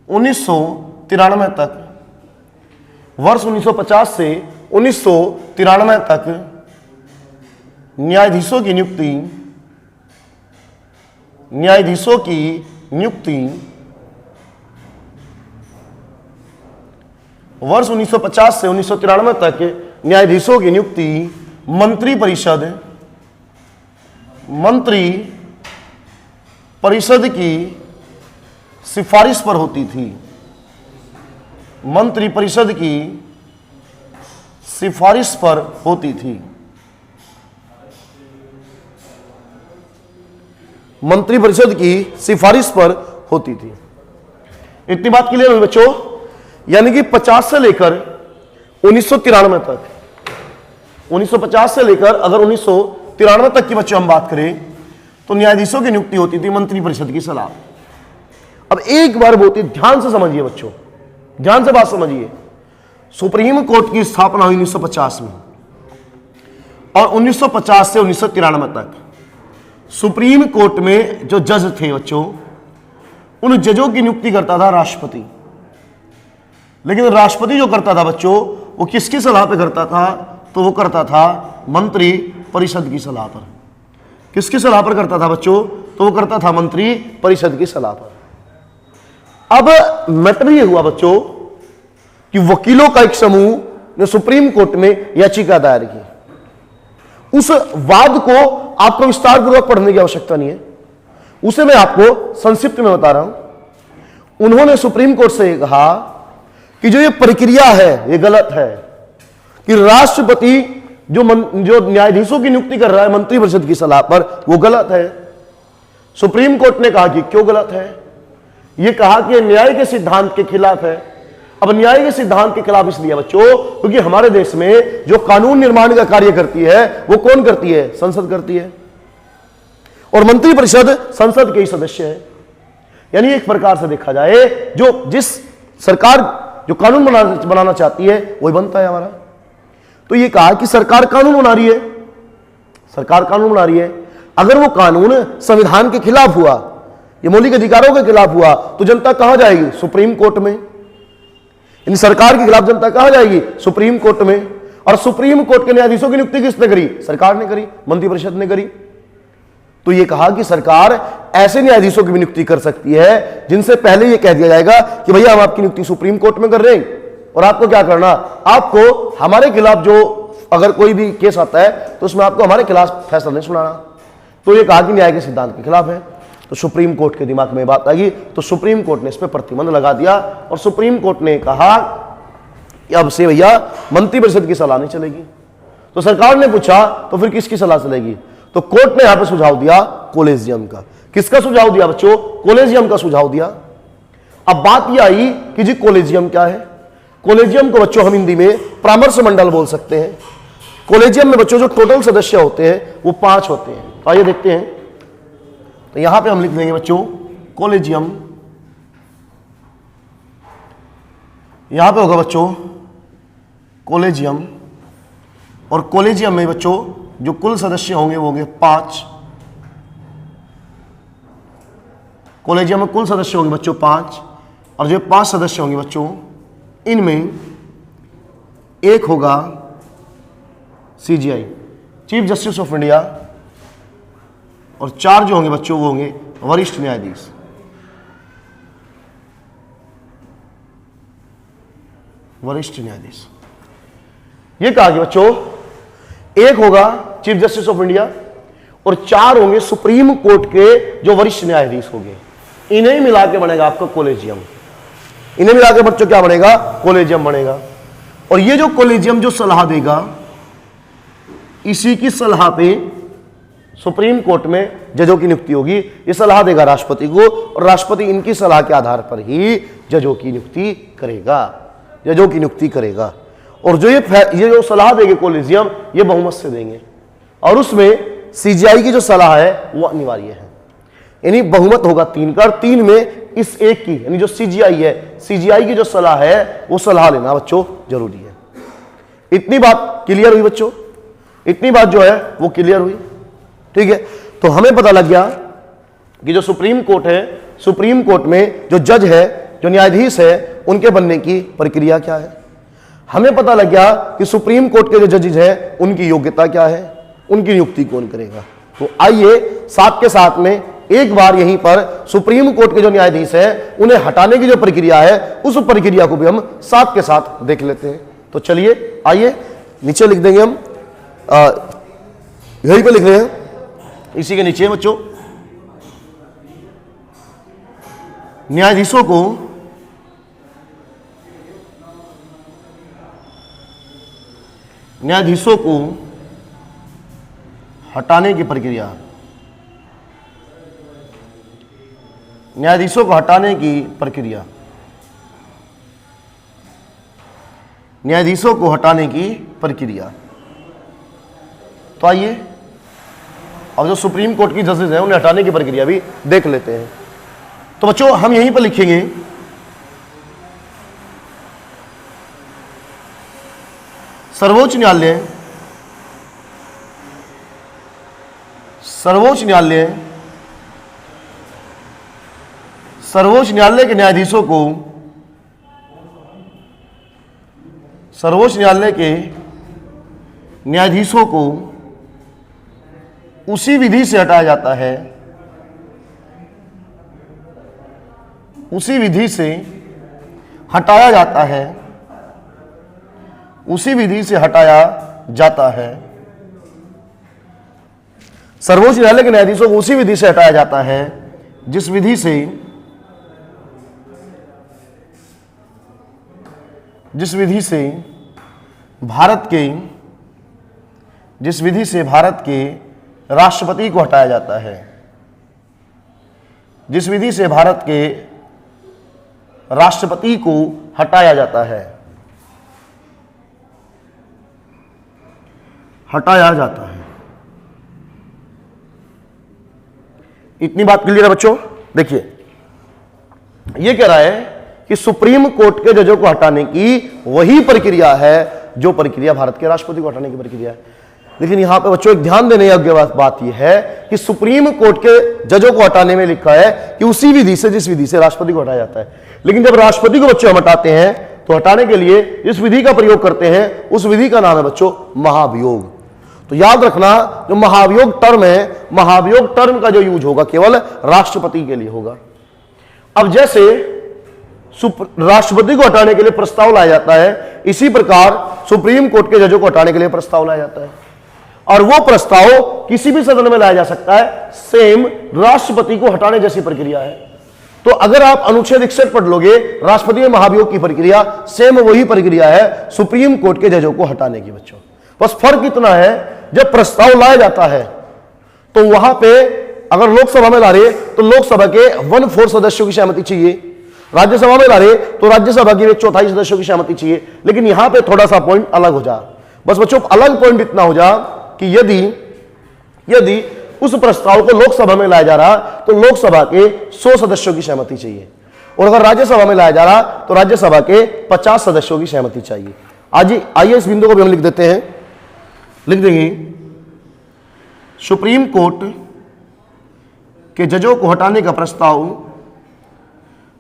1993 तक, वर्ष 1950 से 1993 तक न्यायाधीशों की नियुक्ति, न्यायाधीशों की नियुक्ति वर्ष 1950 से 1993 तक न्यायाधीशों की नियुक्ति मंत्री परिषद, मंत्री परिषद की सिफारिश पर होती थी, मंत्री परिषद की सिफारिश पर होती थी, मंत्री परिषद की सिफारिश पर होती थी। इतनी बात क्लियर हुई बच्चों? यानी कि 50 से लेकर 1993 तक, 1950 से लेकर अगर 1993 तक की बच्चों हम बात करें तो न्यायाधीशों की नियुक्ति होती थी मंत्री परिषद की सलाह। अब एक बार बहुत ही ध्यान से समझिए बच्चों, ध्यान से बात समझिए। सुप्रीम कोर्ट की स्थापना हुई 1950 में और 1950 से 1993 तक सुप्रीम कोर्ट में जो जज थे बच्चों, उन जजों की नियुक्ति करता था राष्ट्रपति। लेकिन राष्ट्रपति जो करता था बच्चों, वो किसकी सलाह पे करता था? तो वो करता था मंत्री परिषद की सलाह पर। किसकी सलाह पर करता था बच्चों? तो वो करता था मंत्री परिषद की सलाह पर। अब मैटर ये हुआ बच्चों कि वकीलों का एक समूह ने सुप्रीम कोर्ट में याचिका दायर की। उस वाद को आपको विस्तार पूर्वक पढ़ने की आवश्यकता नहीं है, उसे मैं आपको संक्षिप्त में बता रहा हूं। उन्होंने सुप्रीम कोर्ट से कहा कि जो ये प्रक्रिया है ये गलत है, कि राष्ट्रपति जो न्यायाधीशों की नियुक्ति कर रहा है मंत्री परिषद की सलाह पर, वो गलत है। सुप्रीम कोर्ट ने कहा कि क्यों गलत है? ये कहा कि न्याय के सिद्धांत के खिलाफ है। अब न्याय के सिद्धांत के खिलाफ इसलिए बच्चों क्योंकि हमारे देश में जो कानून निर्माण का कार्य करती है वो कौन करती है? संसद करती है, और मंत्री परिषद संसद के ही सदस्य है। यानी एक प्रकार से देखा जाए जो जिस सरकार जो कानून बनाना चाहती है वही बनता है हमारा। तो ये कहा कि सरकार कानून बना रही है, सरकार कानून बना रही है, अगर वो कानून संविधान के खिलाफ हुआ, ये मौलिक अधिकारों के खिलाफ हुआ, तो जनता कहां जाएगी? सुप्रीम कोर्ट में। इन सरकार के खिलाफ जनता कहां जाएगी? सुप्रीम कोर्ट में। और सुप्रीम कोर्ट के न्यायाधीशों की नियुक्ति किसने करी? सरकार ने करी, मंत्री परिषद ने करी। तो ये कहा कि सरकार ऐसे न्यायाधीशों की भी नियुक्ति कर सकती है जिनसे पहले ये कह दिया जाएगा कि भैया हम आपकी नियुक्ति सुप्रीम कोर्ट में कर रहे हैं, और आपको क्या करना, आपको हमारे खिलाफ जो अगर कोई भी केस आता है तो उसमें आपको हमारे खिलाफ फैसला नहीं सुनाना, तो ये कहा कि न्याय के सिद्धांत के खिलाफ है। तो सुप्रीम कोर्ट के दिमाग में बात आ गई, तो सुप्रीम कोर्ट ने इस पर प्रतिबंध लगा दिया और सुप्रीम कोर्ट ने कहा कि अब से भैया मंत्रिपरिषद की सलाह नहीं चलेगी। तो सरकार ने पूछा तो फिर किसकी सलाह चलेगी? तो कोर्ट ने यहां पर सुझाव दिया कॉलेजियम का। किसका सुझाव दिया बच्चों? कॉलेजियम का सुझाव दिया। अब बात यह आई कि जी कॉलेजियम क्या है? कॉलेजियम को बच्चों हम हिंदी में परामर्श मंडल बोल सकते हैं। कॉलेजियम में बच्चों जो टोटल सदस्य होते हैं वो 5 होते हैं। आइए देखते हैं। तो यहां पे हम लिख देंगे बच्चों कॉलेजियम, यहां पे होगा बच्चों कॉलेजियम, और कॉलेजियम में बच्चों जो कुल सदस्य होंगे वो होंगे 5। कॉलेजियम में कुल सदस्य होंगे बच्चों 5, और जो 5 सदस्य होंगे बच्चों इनमें एक होगा CGI, chief justice of India, और 4 जो होंगे बच्चों वो होंगे वरिष्ठ न्यायाधीश। वरिष्ठ न्यायाधीश ये कहा कि बच्चों एक होगा चीफ जस्टिस ऑफ इंडिया और 4 होंगे सुप्रीम कोर्ट के जो वरिष्ठ न्यायाधीश होंगे। इन्हें मिला के बनेगा आपका कॉलेजियम। इन्हें मिला के बच्चों क्या बनेगा? कॉलेजियम बनेगा। और ये जो कॉलेजियम जो सलाह देगा, इसी की सलाह पे सुप्रीम कोर्ट में जजों की नियुक्ति होगी। ये सलाह देगा राष्ट्रपति को, और राष्ट्रपति इनकी सलाह के आधार पर ही जजों की नियुक्ति करेगा। जजों की नियुक्ति करेगा। और जो ये जो सलाह देंगे कॉलेजियम, ये बहुमत से देंगे, और उसमें सीजीआई की जो सलाह है वो अनिवार्य है। यानी बहुमत होगा 3 का, और 3 में इस एक की यानी जो सीजीआई है, सीजीआई की जो सलाह है वो सलाह लेना बच्चों जरूरी है। इतनी बात क्लियर हुई बच्चों? इतनी बात जो है वो क्लियर हुई, ठीक है। तो हमें पता लग गया कि जो सुप्रीम कोर्ट है, सुप्रीम कोर्ट में जो जज है, जो न्यायाधीश है, उनके बनने की प्रक्रिया क्या है। हमें पता लग गया कि सुप्रीम कोर्ट के जो जजेस हैं उनकी योग्यता क्या है, उनकी नियुक्ति कौन करेगा। तो आइए साथ के साथ में एक बार यहीं पर सुप्रीम कोर्ट के जो न्यायाधीश हैं उन्हें हटाने की जो प्रक्रिया है उस प्रक्रिया को भी हम साथ के साथ देख लेते हैं। तो चलिए आइए नीचे लिख देंगे हम, यहीं पे लिख रहे हैं, इसी के नीचे बच्चों न्यायाधीशों को हटाने की प्रक्रिया, न्यायाधीशों को हटाने की प्रक्रिया, न्यायाधीशों को हटाने की प्रक्रिया। तो आइए अब जो सुप्रीम कोर्ट की जजेस हैं उन्हें हटाने की प्रक्रिया भी देख लेते हैं। तो बच्चों हम यहीं पर लिखेंगे सर्वोच्च न्यायालय, सर्वोच्च न्यायालय, सर्वोच्च न्यायालय के न्यायाधीशों को, सर्वोच्च न्यायालय के न्यायाधीशों को उसी विधि से हटाया जाता है, उसी विधि से हटाया जाता है, उसी विधि से हटाया जाता है। सर्वोच्च न्यायालय के न्यायाधीशों को उसी विधि से हटाया जाता है जिस विधि से, जिस विधि से भारत के, जिस विधि से भारत के राष्ट्रपति को हटाया जाता है, जिस विधि से भारत के राष्ट्रपति को हटाया जाता है, हटाया जाता है। इतनी बात क्लियर है बच्चों? देखिए यह कह रहा है कि सुप्रीम कोर्ट के जजों को हटाने की वही प्रक्रिया है जो प्रक्रिया भारत के राष्ट्रपति को हटाने की प्रक्रिया है। लेकिन यहां पे बच्चों एक ध्यान देने योग्य बात यह है कि सुप्रीम कोर्ट के जजों को हटाने में लिखा है कि उसी विधि से जिस विधि से राष्ट्रपति को हटाया जाता है। लेकिन जब राष्ट्रपति को बच्चों हम हटाते हैं तो हटाने के लिए जिस विधि का प्रयोग करते हैं उस विधि का नाम है बच्चों महाभियोग। तो याद रखना जो महाभियोग टर्म है, महाभियोग टर्म का जो यूज होगा केवल राष्ट्रपति के लिए होगा। अब जैसे राष्ट्रपति को हटाने के लिए प्रस्ताव लाया जाता है, इसी प्रकार सुप्रीम कोर्ट के जजों को हटाने के लिए प्रस्ताव लाया जाता है। और वो प्रस्ताव किसी भी सदन में लाया जा सकता है। सेम राष्ट्रपति को हटाने जैसी प्रक्रिया है। तो अगर आप अनुच्छेद 61 पढ़ लोगे, राष्ट्रपति में महाभियोग की प्रक्रिया, सेम वही प्रक्रिया है सुप्रीम कोर्ट के जजों को हटाने की। बच्चों बस फर्क इतना है, जब प्रस्ताव लाया जाता है तो वहां पे अगर लोकसभा में ला रहे तो लोकसभा के 1/4 सदस्यों की सहमति चाहिए, राज्यसभा में ला रहे तो राज्यसभा की 1/4 सदस्यों की सहमति चाहिए। लेकिन यहां पे थोड़ा सा पॉइंट अलग हो जा। बस बच्चों अलग पॉइंट इतना हो जा कि यदि उस प्रस्ताव को लोकसभा में लाया जा रहा तो लोकसभा के 100 सदस्यों की सहमति चाहिए, और अगर राज्यसभा में लाया जा रहा तो राज्यसभा के 50 सदस्यों की सहमति चाहिए। आज आइए इस बिंदु को भी हम लिख देते हैं, लिख देंगे सुप्रीम कोर्ट के जजों को हटाने का प्रस्ताव,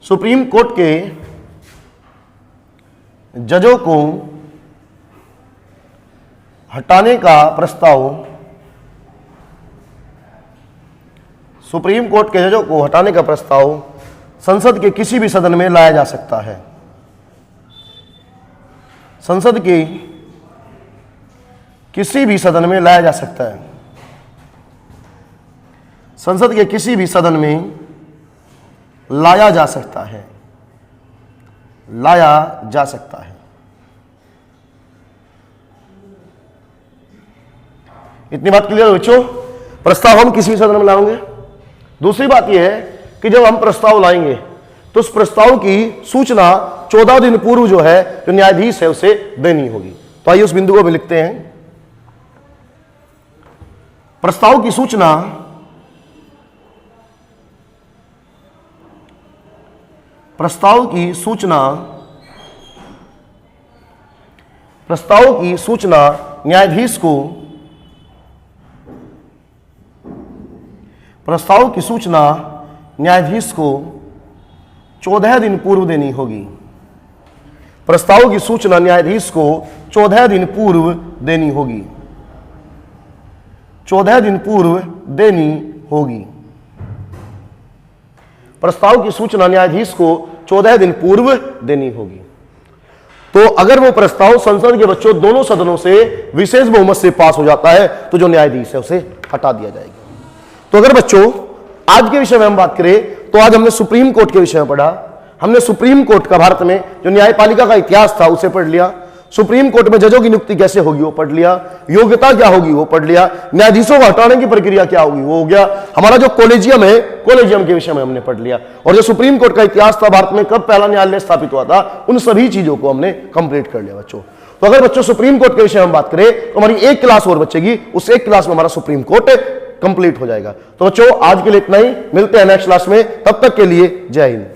सुप्रीम कोर्ट के जजों को हटाने का प्रस्ताव, सुप्रीम कोर्ट के जजों को हटाने का प्रस्ताव संसद के किसी भी सदन में लाया जा सकता है। संसद के किसी भी सदन में लाया जा सकता है। संसद के किसी भी सदन में लाया जा सकता है, लाया जा सकता है। इतनी बात क्लियर हो बच्चों? प्रस्ताव हम किसी भी सदन में लाएंगे। दूसरी बात यह है कि जब हम प्रस्ताव लाएंगे तो उस प्रस्ताव की सूचना 14 दिन पूर्व जो है जो न्यायाधीश है उसे देनी होगी। तो आइए उस बिंदु को भी लिखते हैं। प्रस्ताव की सूचना न्यायाधीश को, प्रस्ताव की सूचना न्यायाधीश को 14 दिन पूर्व देनी होगी। प्रस्ताव की सूचना न्यायाधीश को 14 दिन पूर्व देनी होगी, 14 दिन पूर्व देनी होगी। प्रस्ताव की सूचना न्यायाधीश को 14 दिन पूर्व देनी होगी। तो अगर वो प्रस्ताव संसद के बच्चों दोनों सदनों से विशेष बहुमत से पास हो जाता है तो जो न्यायाधीश है उसे हटा दिया जाएगा। तो अगर बच्चों आज के विषय में हम बात करें तो आज हमने सुप्रीम कोर्ट के विषय में पढ़ा। हमने सुप्रीम कोर्ट का भारत में जो न्यायपालिका का इतिहास था उसे पढ़ लिया। सुप्रीम कोर्ट में जजों की नियुक्ति कैसे होगी वो पढ़ लिया, योग्यता क्या होगी वो पढ़ लिया, न्यायाधीशों को हटाने की प्रक्रिया क्या होगी वो हो गया। हमारा जो कॉलेजियम है, कॉलेजियम के विषय में हमने पढ़ लिया, और जो सुप्रीम कोर्ट का इतिहास था, भारत में कब पहला न्यायालय स्थापित हुआ था, उन सभी चीजों को हमने कंप्लीट कर लिया बच्चों। तो अगर बच्चों सुप्रीम कोर्ट के विषय में बात करें तो हमारी एक क्लास और बचेगी, उस एक क्लास में हमारा सुप्रीम कोर्ट कंप्लीट हो जाएगा। तो बच्चों आज के लिए इतना ही, मिलते हैं नेक्स्ट क्लास में, तब तक के लिए जय हिंद।